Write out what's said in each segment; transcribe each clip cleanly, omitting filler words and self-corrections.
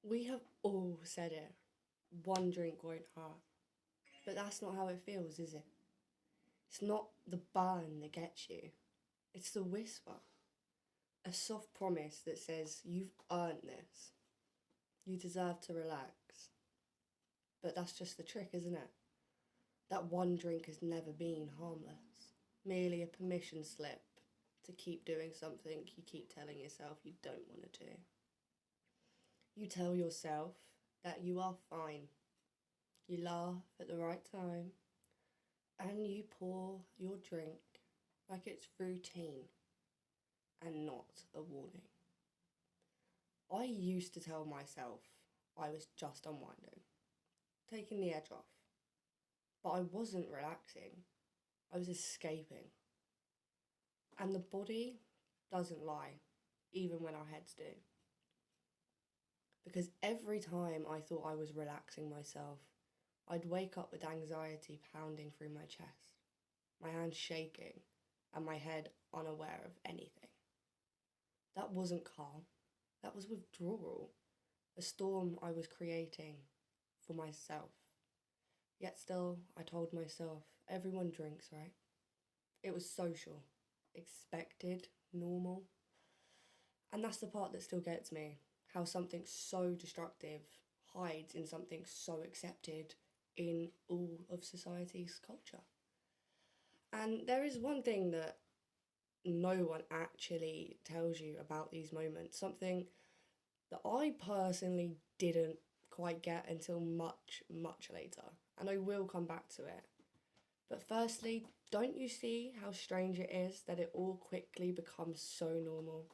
We have all said it. One drink won't hurt. But that's not how it feels, is it? It's not the burn that gets you. It's the whisper. A soft promise that says, you've earned this. You deserve to relax. But that's just the trick, isn't it? That one drink has never been harmless. Merely a permission slip to keep doing something you keep telling yourself you don't want to do. You tell yourself that you are fine. You laugh at the right time. And you pour your drink like it's routine and not a warning. I used to tell myself I was just unwinding, taking the edge off. But I wasn't relaxing. I was escaping. And the body doesn't lie, even when our heads do. Because every time I thought I was relaxing myself, I'd wake up with anxiety pounding through my chest, my hands shaking, and my head unaware of anything. That wasn't calm. That was withdrawal, a storm I was creating for myself. Yet still, I told myself, everyone drinks, right? It was social, expected, normal. And that's the part that still gets me, how something so destructive hides in something so accepted in all of society's culture. And there is one thing that no one actually tells you about these moments, something that I personally didn't quite get until much, much later. And I will come back to it. But firstly, don't you see how strange it is that it all quickly becomes so normal?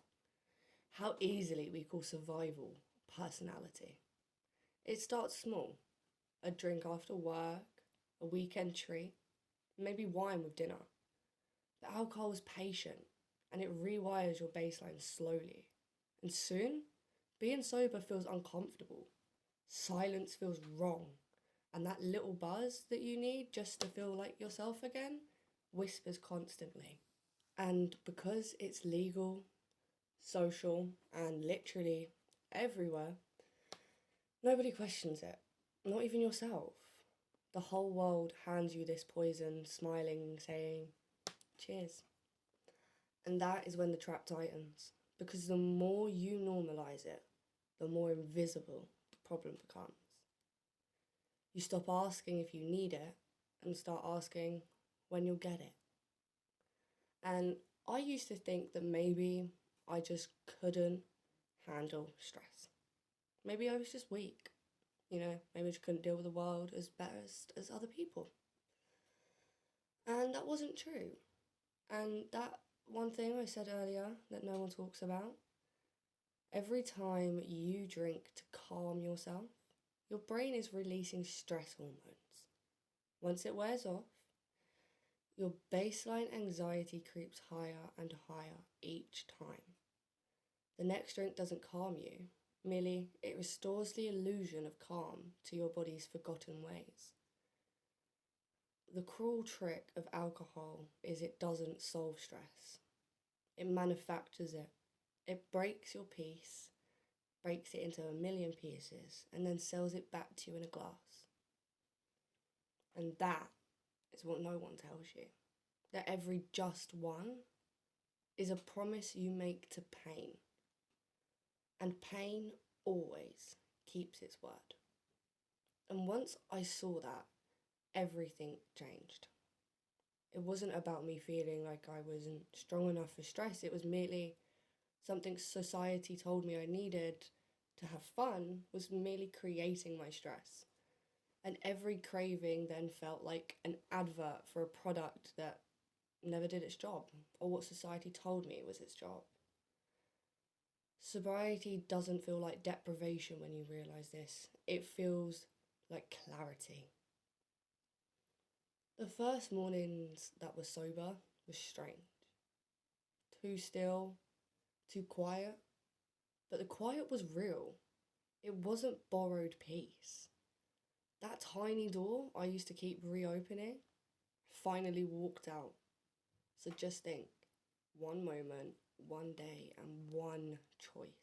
How easily we call survival personality. It starts small. A drink after work, a weekend treat, maybe wine with dinner. The alcohol is patient and it rewires your baseline slowly. And soon, being sober feels uncomfortable. Silence feels wrong. And that little buzz that you need just to feel like yourself again whispers constantly. And because it's legal, social, and literally everywhere, nobody questions it. Not even yourself. The whole world hands you this poison, smiling, saying, cheers. And that is when the trap tightens. Because the more you normalise it, the more invisible the problem becomes. You stop asking if you need it and start asking when you'll get it. And I used to think that maybe I just couldn't handle stress. Maybe I was just weak. Maybe I just couldn't deal with the world as best as other people. And that wasn't true. And that one thing I said earlier that no one talks about, every time you drink to calm yourself, your brain is releasing stress hormones. Once it wears off, your baseline anxiety creeps higher and higher each time. The next drink doesn't calm you, merely it restores the illusion of calm to your body's forgotten ways. The cruel trick of alcohol is it doesn't solve stress. It manufactures it. It breaks your peace, breaks it into a million pieces, and then sells it back to you in a glass. And that is what no one tells you. That every just one is a promise you make to pain. And pain always keeps its word. And once I saw that, everything changed. It wasn't about me feeling like I wasn't strong enough for stress. It was merely something society told me I needed to have fun was merely creating my stress. And every craving then felt like an advert for a product that never did its job, or what society told me was its job. Sobriety doesn't feel like deprivation when you realise this. It feels like clarity. The first mornings that were sober was strange. Too still, too quiet. But the quiet was real. It wasn't borrowed peace. That tiny door I used to keep reopening finally walked out. So just think, one moment, one day, and one choice.